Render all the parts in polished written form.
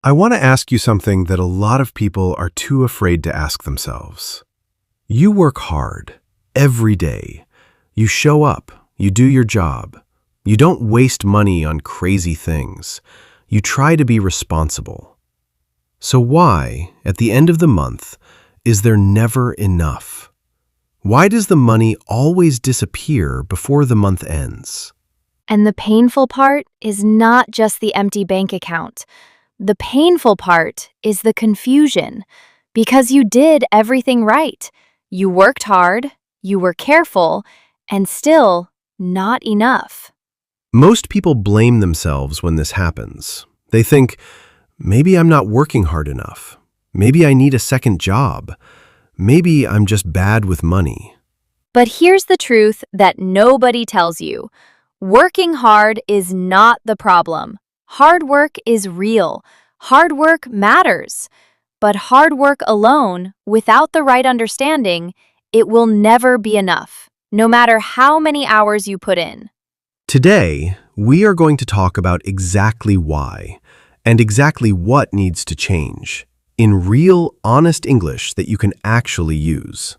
I want to ask you something that a lot of people are too afraid to ask themselves. You work hard every day. You show up, you do your job. You don't waste money on crazy things. You try to be responsible. So why, at the end of the month, is there never enough? Why does the money always disappear before the month ends? And the painful part is not just the empty bank account. The painful part is the confusion, because you did everything right. You worked hard, you were careful, and still not enough. Most people blame themselves when this happens. They think, maybe I'm not working hard enough. Maybe I need a second job. Maybe I'm just bad with money. But here's the truth that nobody tells you. Working hard is not the problem. Hard work is real. Hard work matters. But hard work alone, without the right understanding, it will never be enough, no matter how many hours you put in. Today, we are going to talk about exactly why and exactly what needs to change in real, honest English that you can actually use.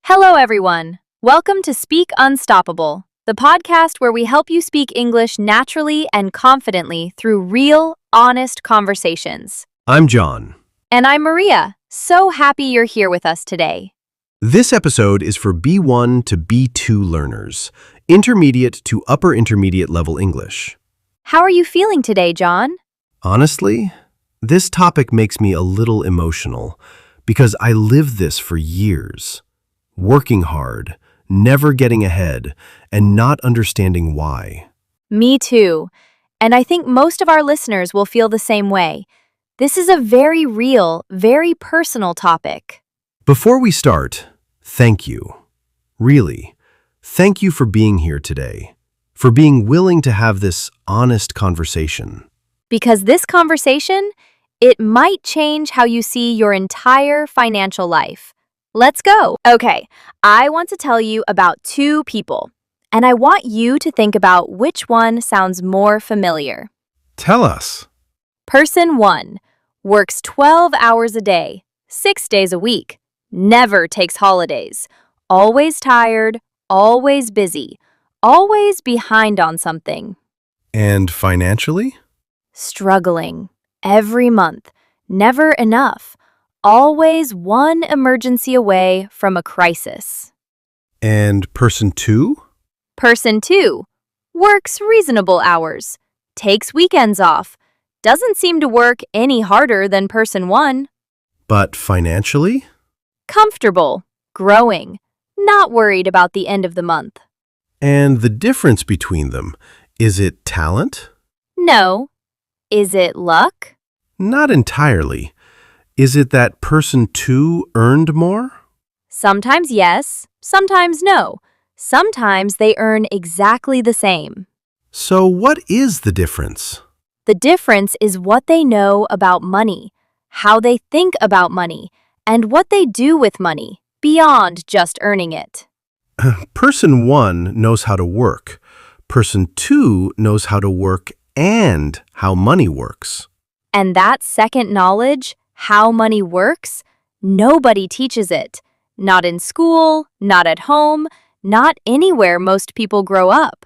Hello, everyone. Welcome to Speak Unstoppable, the podcast where we help you speak English naturally and confidently through real, honest conversations. I'm John. And I'm Maria. So happy you're here with us today. This episode is for B1 to B2 learners, intermediate to upper intermediate level English. How are you feeling today, John? Honestly, this topic makes me a little emotional because I lived this for years, working hard, never getting ahead, and not understanding why. Me too. And I think most of our listeners will feel the same way. This is a very real, very personal topic. Before we start, thank you. Really, thank you for being here today, for being willing to have this honest conversation. Because this conversation, it might change how you see your entire financial life. Let's go. Okay, I want to tell you about two people, and I want you to think about which one sounds more familiar. Tell us. Person 1 works 12 hours a day, 6 days a week, never takes holidays, always tired, always busy, always behind on something. And financially? Struggling, every month, never enough, always one emergency away from a crisis. And person 2? Person 2 works reasonable hours, takes weekends off, doesn't seem to work any harder than person 1. But financially? Comfortable, growing, not worried about the end of the month. And the difference between them, is it talent? No. Is it luck? Not entirely. Is it that person 2 earned more? Sometimes yes, sometimes no. Sometimes they earn exactly the same. So what is the difference? The difference is what they know about money, how they think about money, and what they do with money, beyond just earning it. Person 1 knows how to work. Person 2 knows how to work and how money works. And that second knowledge, how money works, nobody teaches it. Not in school, not at home, not anywhere most people grow up.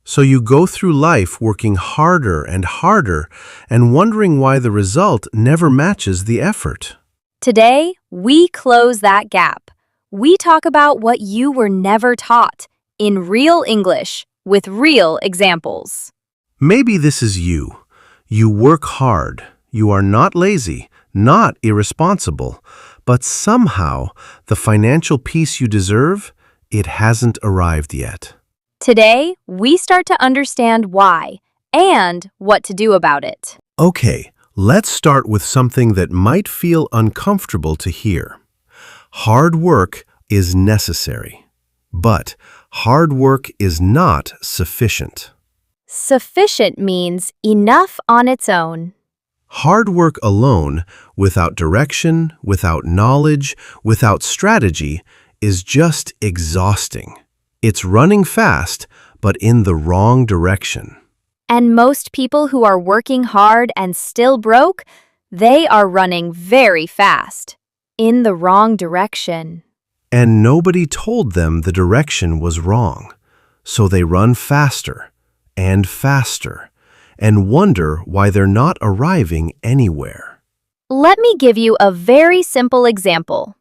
So you go through life working harder and harder and wondering why the result never matches the effort. Today, we close that gap. We talk about what you were never taught in real English with real examples. Maybe this is you. You work hard. You are not lazy, not irresponsible, but somehow the financial peace you deserve, it hasn't arrived yet. Today, we start to understand why and what to do about it. Okay, let's start with something that might feel uncomfortable to hear. Hard work is necessary, but hard work is not sufficient. Sufficient means enough on its own. Hard work alone, without direction, without knowledge, without strategy, is just exhausting. It's running fast, but in the wrong direction. And most people who are working hard and still broke, They are running very fast, in the wrong direction. And nobody told them the direction was wrong. So they run faster and faster and wonder why they're not arriving anywhere. Let me give you a very simple example.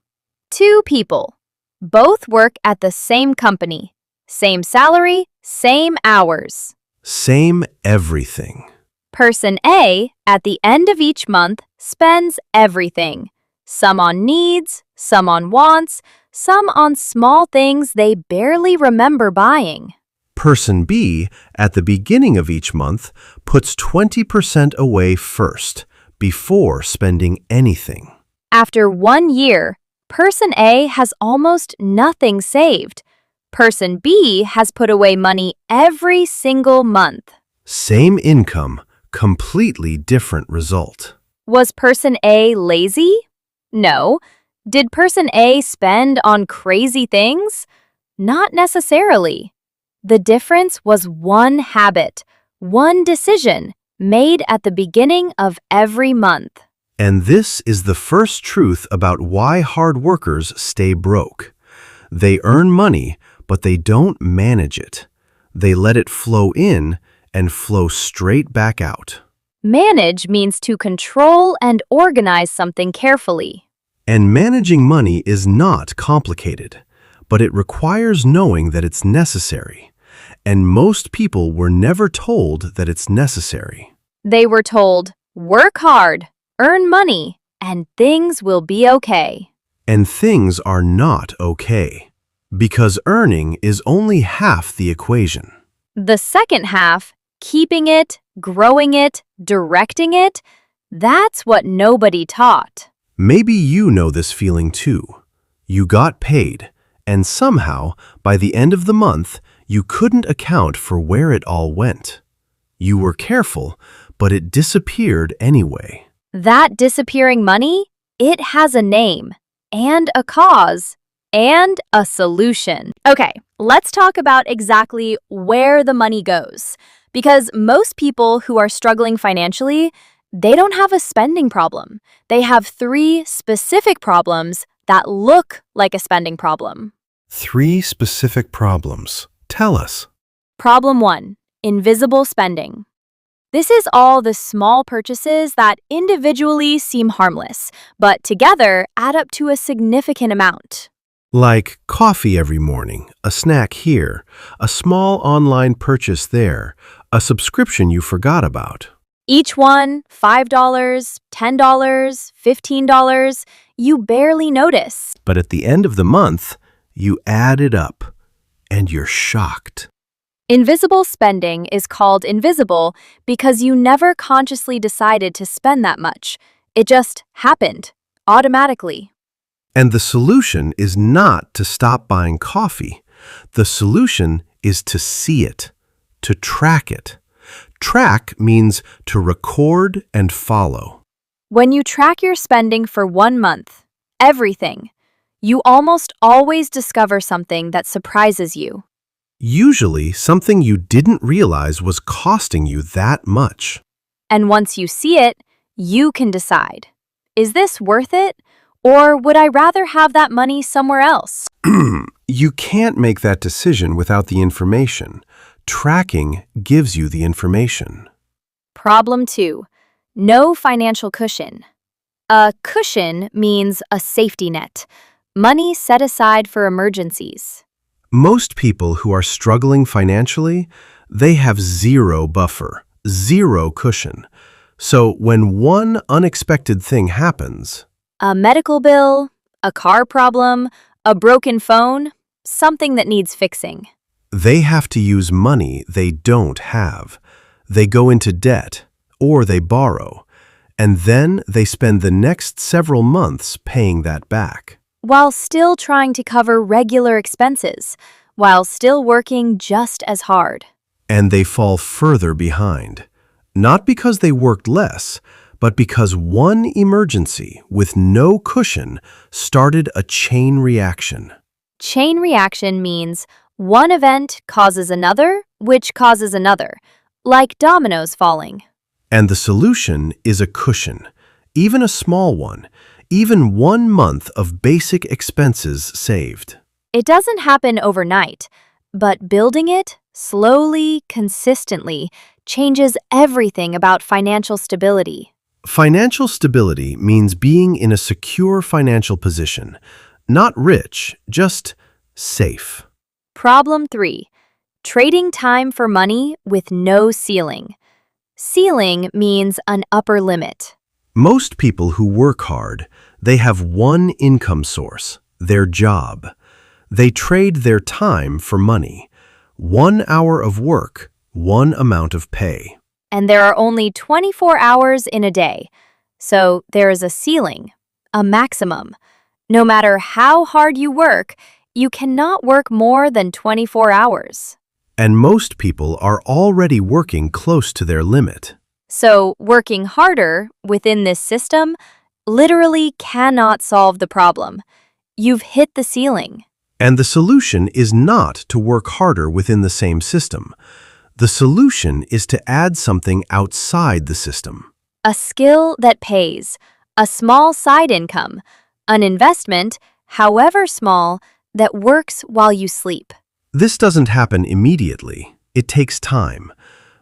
Two people. Both work at the same company. Same salary, same hours. Same everything. Person A, at the end of each month, spends everything. Some on needs, some on wants, some on small things they barely remember buying. Person B, at the beginning of each month, puts 20% away first, before spending anything. After 1 year, Person A has almost nothing saved. Person B has put away money every single month. Same income, completely different result. Was Person A lazy? No. Did Person A spend on crazy things? Not necessarily. The difference was one habit, one decision, made at the beginning of every month. And this is the first truth about why hard workers stay broke. They earn money, but they don't manage it. They let it flow in and flow straight back out. Manage means to control and organize something carefully. And managing money is not complicated, but it requires knowing that it's necessary. And most people were never told that it's necessary. They were told, work hard, earn money, and things will be okay. And things are not okay, because earning is only half the equation. The second half, keeping it, growing it, directing it, that's what nobody taught. Maybe you know this feeling too. You got paid, and somehow, by the end of the month, you couldn't account for where it all went. You were careful, but it disappeared anyway. That disappearing money, it has a name, and a cause, and a solution. Okay, let's talk about exactly where the money goes. Because most people who are struggling financially, they don't have a spending problem. They have 3 specific problems that look like a spending problem. 3 specific problems. Tell us. Problem 1, invisible spending. This is all the small purchases that individually seem harmless, but together add up to a significant amount. Like coffee every morning, a snack here, a small online purchase there, a subscription you forgot about. Each one, $5, $10, $15, you barely notice. But at the end of the month, you add it up, and you're shocked. Invisible spending is called invisible because you never consciously decided to spend that much. It just happened, automatically. And the solution is not to stop buying coffee. The solution is to see it, to track it. Track means to record and follow. When you track your spending for 1 month, everything, you almost always discover something that surprises you. Usually something you didn't realize was costing you that much. And once you see it, you can decide, is this worth it? Or would I rather have that money somewhere else? You can't make that decision without the information. Tracking gives you the information. Problem 2, no financial cushion. A cushion means a safety net, money set aside for emergencies. Most people who are struggling financially, they have zero buffer, zero cushion. So when one unexpected thing happens, A medical bill, a car problem, a broken phone, something that needs fixing. they have to use money they don't have. They go into debt, or they borrow, and then they spend the next several months paying that back. While still trying to cover regular expenses, while still working just as hard. And they fall further behind, not because they worked less, but because one emergency with no cushion started a chain reaction. Chain reaction means one event causes another, which causes another, like dominoes falling. And the solution is a cushion. even a small one, even 1 month of basic expenses saved. It doesn't happen overnight, but building it slowly, consistently, changes everything about financial stability. Financial stability means being in a secure financial position, not rich, just safe. Problem 3. Trading time for money with no ceiling. Ceiling means an upper limit. Most people who work hard, they have one income source, their job. They trade their time for money. 1 hour of work, one amount of pay. And there are only 24 hours in a day. So there is a ceiling, a maximum. No matter how hard you work, you cannot work more than 24 hours. And most people are already working close to their limit. So working harder within this system literally cannot solve the problem. You've hit the ceiling. And the solution is not to work harder within the same system. The solution is to add something outside the system. A skill that pays, a small side income, an investment, however small, that works while you sleep. This doesn't happen immediately. It takes time.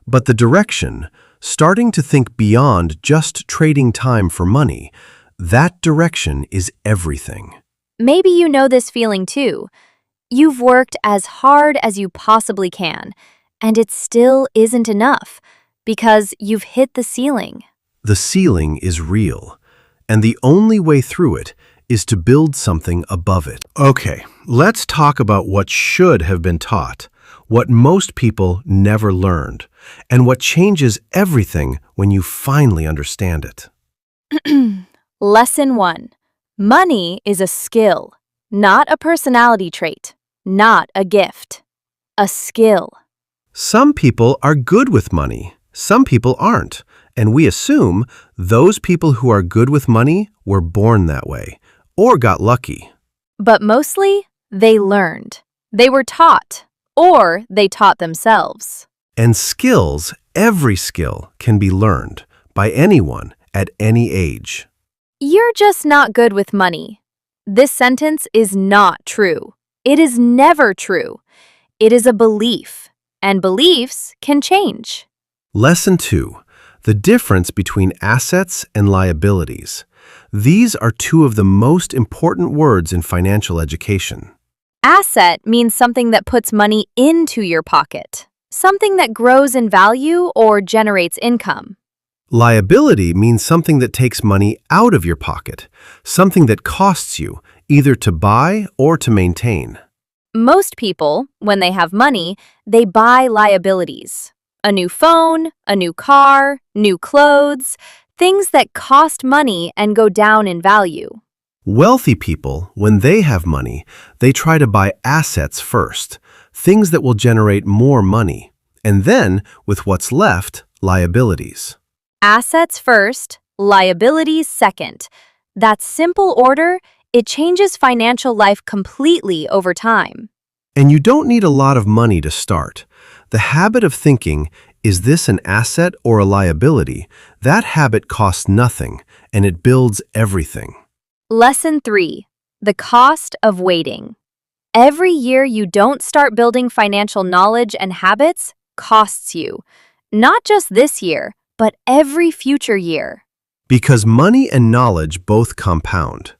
But the direction, starting to think beyond just trading time for money, that direction is everything. Maybe you know this feeling too. You've worked as hard as you possibly can, and it still isn't enough because you've hit the ceiling. The ceiling is real, and the only way through it is to build something above it. Okay, let's talk about what should have been taught, what most people never learned, and what changes everything when you finally understand it. Lesson 1. Money is a skill, not a personality trait, not a gift. A skill. Some people are good with money, some people aren't, and we assume those people who are good with money were born that way or got lucky. But mostly, they learned. They were taught, or they taught themselves. And skills, every skill, can be learned by anyone at any age. You're just not good with money. This sentence is not true. It is never true. It is a belief, and beliefs can change. Lesson 2. The difference between assets and liabilities. These are two of the most important words in financial education. Asset means something that puts money into your pocket, something that grows in value or generates income. Liability means something that takes money out of your pocket, something that costs you, either to buy or to maintain. Most people, when they have money, they buy liabilities. A new phone, a new car, new clothes, things that cost money and go down in value. Wealthy people, when they have money, they try to buy assets first, things that will generate more money, and then, with what's left, liabilities. Assets first, liabilities second. That simple order, it changes financial life completely over time. And you don't need a lot of money to start. The habit of thinking, is this an asset or a liability? That habit costs nothing, and it builds everything. Lesson 3. The cost of waiting. Every year you don't start building financial knowledge and habits costs you. Not just this year, but every future year. Because money and knowledge both compound.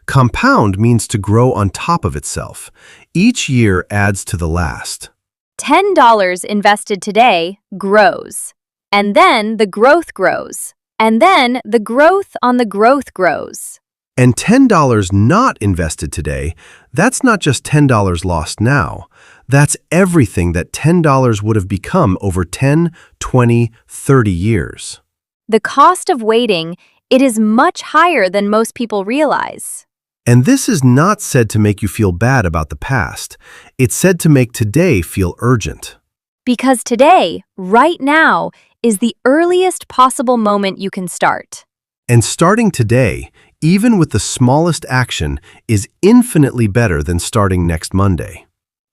Compound means to grow on top of itself. Each year adds to the last. $10 invested today grows. And then the growth grows. And then the growth on the growth grows. And $10 not invested today, that's not just $10 lost now. That's everything that $10 would have become over 10, 20, 30 years. The cost of waiting, it is much higher than most people realize. And this is not said to make you feel bad about the past. It's said to make today feel urgent. Because today, right now, is the earliest possible moment you can start. And starting today, even with the smallest action, is infinitely better than starting next Monday.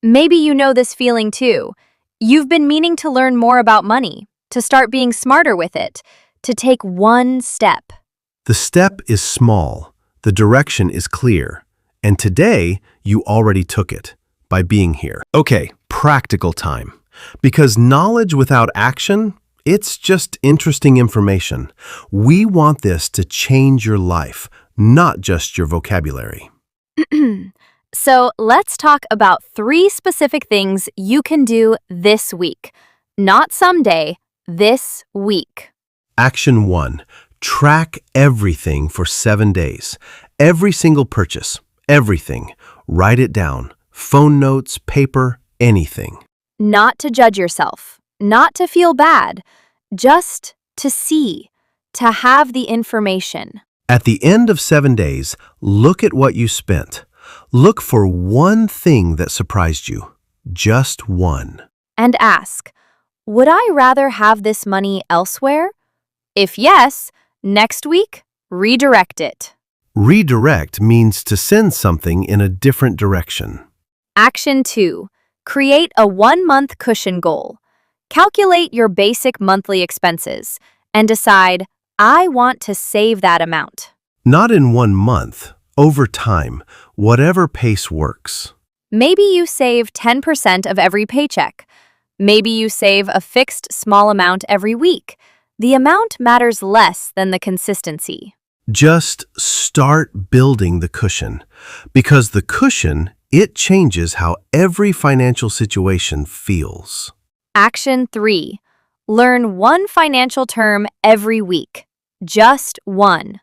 Maybe you know this feeling too. You've been meaning to learn more about money, to start being smarter with it, to take one step. The step is small, the direction is clear, and today you already took it by being here. Okay, practical time. Because knowledge without action, it's just interesting information. We want this to change your life, not just your vocabulary. So let's talk about 3 specific things you can do this week. Not someday, this week. Action 1. Track everything for 7 days. Every single purchase, everything. Write it down. Phone notes, paper, anything. Not to judge yourself, not to feel bad, just to see, to have the information. At the end of 7 days, look at what you spent. Look for one thing that surprised you. Just one. And ask, would I rather have this money elsewhere? If yes, next week, redirect it. Redirect means to send something in a different direction. Action 2. Create a 1-month cushion goal. Calculate your basic monthly expenses and decide, I want to save that amount. Not in 1 month, over time, whatever pace works. Maybe you save 10% of every paycheck. Maybe you save a fixed small amount every week. The amount matters less than the consistency. Just start building the cushion, because the cushion, it changes how every financial situation feels. Action 3. Learn one financial term every week. Just one.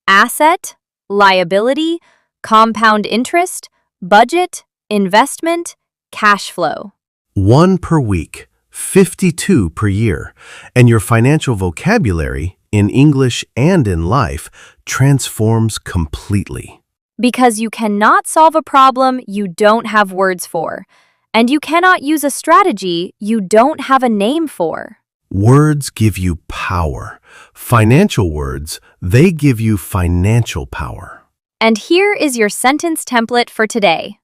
Asset, liability, compound interest, budget, investment, cash flow. 1 per week, 52 per year, and your financial vocabulary, in English and in life, transforms completely. Because you cannot solve a problem you don't have words for, and you cannot use a strategy you don't have a name for. Words give you power. Financial words, they give you financial power. And here is your sentence template for today.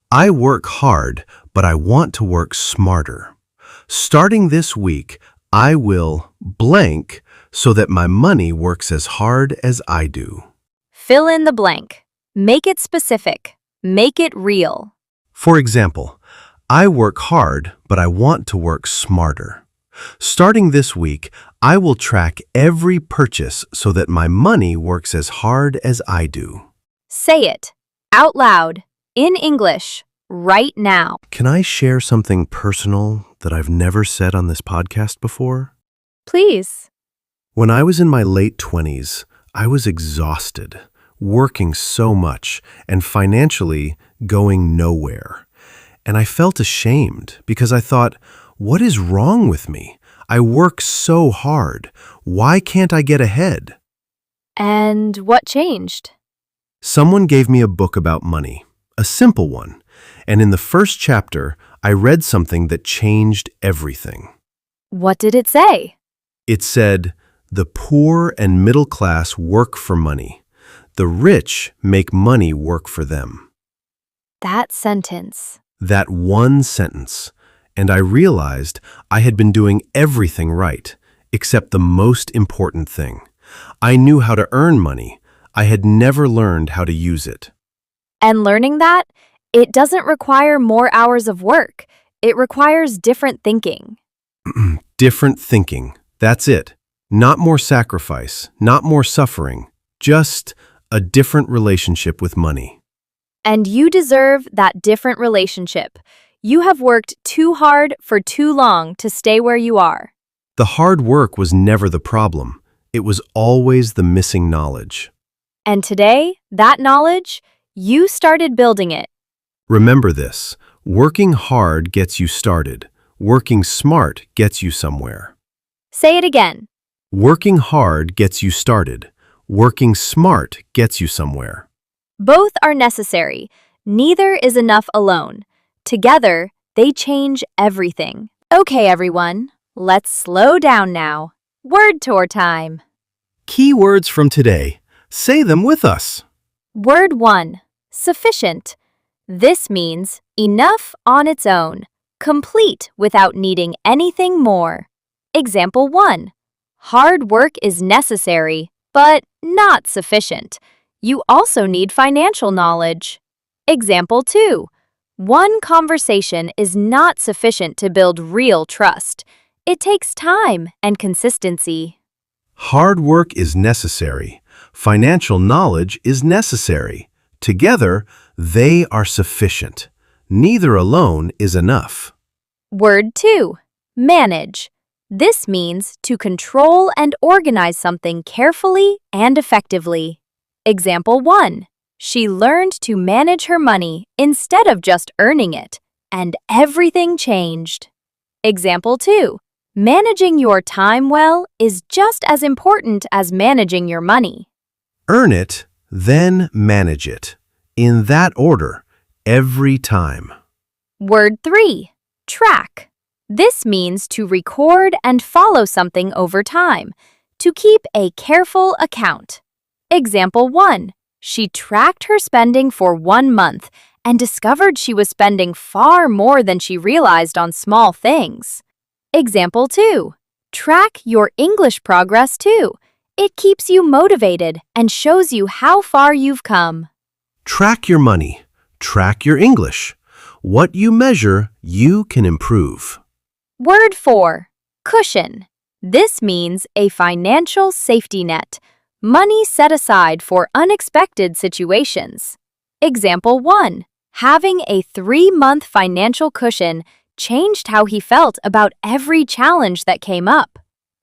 I work hard, but I want to work smarter. Starting this week, I will blank so that my money works as hard as I do. Fill in the blank. Make it specific. Make it real. For example, I work hard, but I want to work smarter. Starting this week, I will track every purchase so that my money works as hard as I do. Say it out loud, in English, right now. Can I share something personal that I've never said on this podcast before? Please. When I was in my late 20s, I was exhausted, working so much, and financially going nowhere. And I felt ashamed because I thought, what is wrong with me? I work so hard. Why can't I get ahead? And what changed? Someone gave me a book about money, a simple one. And in the first chapter, I read something that changed everything. What did it say? It said, the poor and middle class work for money. The rich make money work for them. That sentence. That one sentence. And I realized I had been doing everything right, except the most important thing. I knew how to earn money. I had never learned how to use it. And learning that, it doesn't require more hours of work. It requires different thinking. Different thinking. That's it. Not more sacrifice, not more suffering, just a different relationship with money. And you deserve that different relationship. You have worked too hard for too long to stay where you are. The hard work was never the problem. It was always the missing knowledge. And today, that knowledge, you started building it. Remember this, working hard gets you started. Working smart gets you somewhere. Say it again. Working hard gets you started. Working smart gets you somewhere. Both are necessary. Neither is enough alone. Together, they change everything. Okay, everyone, let's slow down now. Word tour time. Key words from today. Say them with us. Word 1. Sufficient. This means enough on its own, complete without needing anything more. Example 1. Hard work is necessary, but not sufficient. You also need financial knowledge. Example 2. One conversation is not sufficient to build real trust. It takes time and consistency. Hard work is necessary. Financial knowledge is necessary. Together, they are sufficient. Neither alone is enough. Word 2. Manage. This means to control and organize something carefully and effectively. Example 1. She learned to manage her money instead of just earning it, and everything changed. Example 2. Managing your time well is just as important as managing your money. Earn it, then manage it. In that order, every time. Word 3. Track. This means to record and follow something over time, to keep a careful account. Example 1. She tracked her spending for 1 month and discovered she was spending far more than she realized on small things. Example 2. Track your English progress too. It keeps you motivated and shows you how far you've come. Track your money. Track your English. What you measure, you can improve. Word 4. Cushion. This means a financial safety net. Money set aside for unexpected situations. Example 1. Having a 3-month financial cushion changed how he felt about every challenge that came up.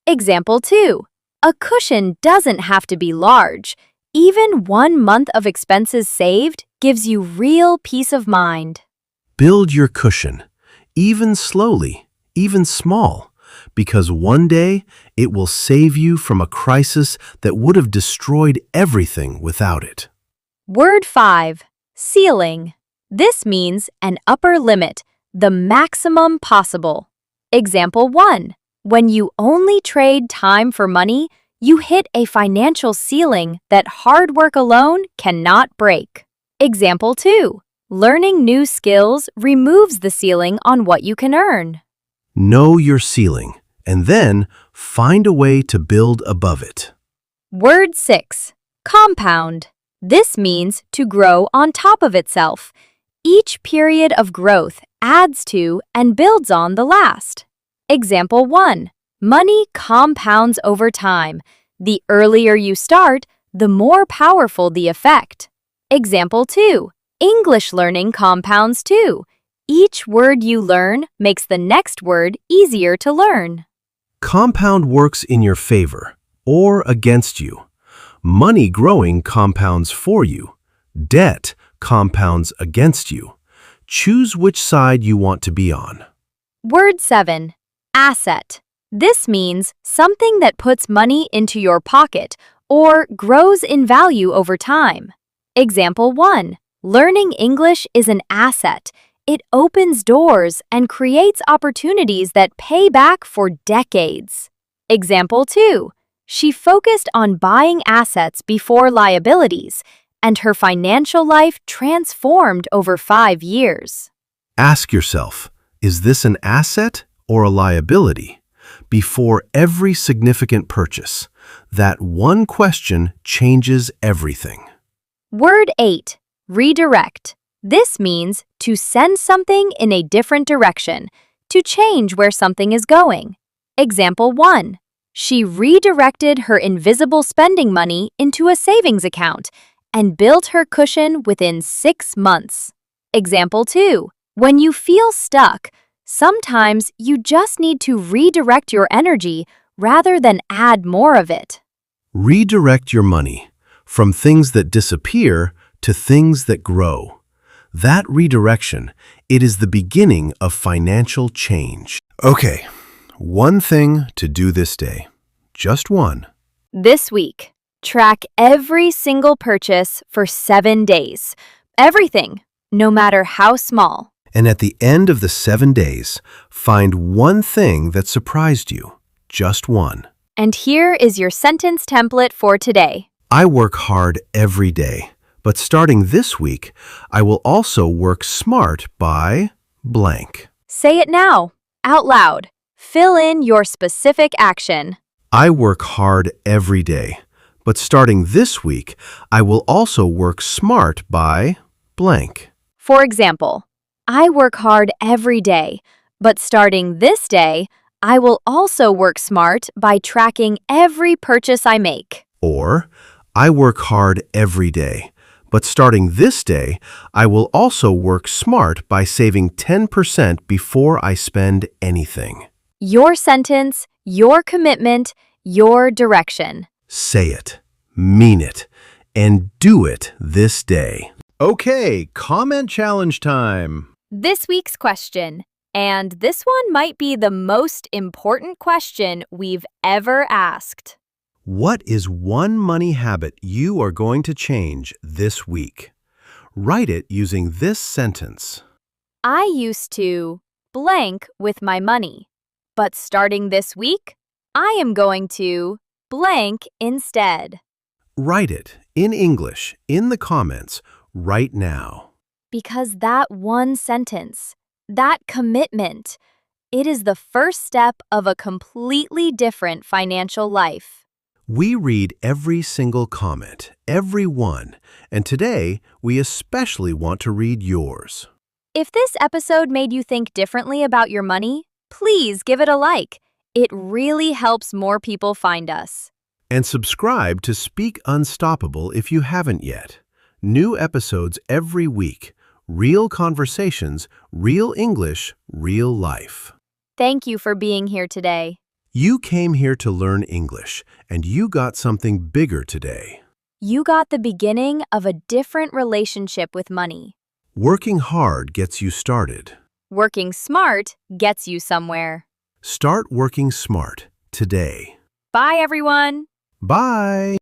Example 2. A cushion doesn't have to be large. Even 1 month of expenses saved gives you real peace of mind. Build your cushion, even slowly, even small, because one day it will save you from a crisis that would have destroyed everything without it. Word 5. Ceiling. This means an upper limit, the maximum possible. Example 1. When you only trade time for money, you hit a financial ceiling that hard work alone cannot break. Example 2. Learning new skills removes the ceiling on what you can earn. Know your ceiling, and then find a way to build above it. Word 6. Compound. This means to grow on top of itself. Each period of growth adds to and builds on the last. Example 1. Money compounds over time. The earlier you start, the more powerful the effect. Example 2. English learning compounds too. Each word you learn makes the next word easier to learn. Compound works in your favor or against you. Money growing compounds for you. Debt compounds against you. Choose which side you want to be on. Word 7. Asset. This means something that puts money into your pocket or grows in value over time. Example 1. Learning English is an asset. It opens doors and creates opportunities that pay back for decades. Example 2. She focused on buying assets before liabilities, and her financial life transformed over 5 years. Ask yourself, is this an asset or a liability? Before every significant purchase, that one question changes everything. Word 8. Redirect. This means to send something in a different direction, to change where something is going. Example 1. She redirected her invisible spending money into a savings account and built her cushion within 6 months. Example 2. When you feel stuck, sometimes you just need to redirect your energy rather than add more of it. Redirect your money from things that disappear to things that grow. That redirection, it is the beginning of financial change. Okay, one thing to do this day. Just one. This week, track every single purchase for 7 days. Everything, no matter how small. And at the end of the 7 days, find one thing that surprised you. Just one. And here is your sentence template for today. I work hard every day, but starting this week, I will also work smart by blank. Say it now, out loud. Fill in your specific action. I work hard every day, but starting this week, I will also work smart by blank. For example, I work hard every day, but starting this day, I will also work smart by tracking every purchase I make. Or, I work hard every day, but starting this day, I will also work smart by saving 10% before I spend anything. Your sentence, your commitment, your direction. Say it, mean it, and do it this day. Okay, comment challenge time. This week's question, and this one might be the most important question we've ever asked. What is one money habit you are going to change this week? Write it using this sentence. I used to blank with my money, but starting this week, I am going to blank instead. Write it in English in the comments right now. Because that one sentence, that commitment, it is the first step of a completely different financial life. We read every single comment, every one, and today we especially want to read yours. If this episode made you think differently about your money, please give it a like. It really helps more people find us. And subscribe to Speak Unstoppable if you haven't yet. New episodes every week. Real conversations, real English, real life. Thank you for being here today. You came here to learn English, and you got something bigger today. You got the beginning of a different relationship with money. Working hard gets you started. Working smart gets you somewhere. Start working smart today. Bye, everyone. Bye!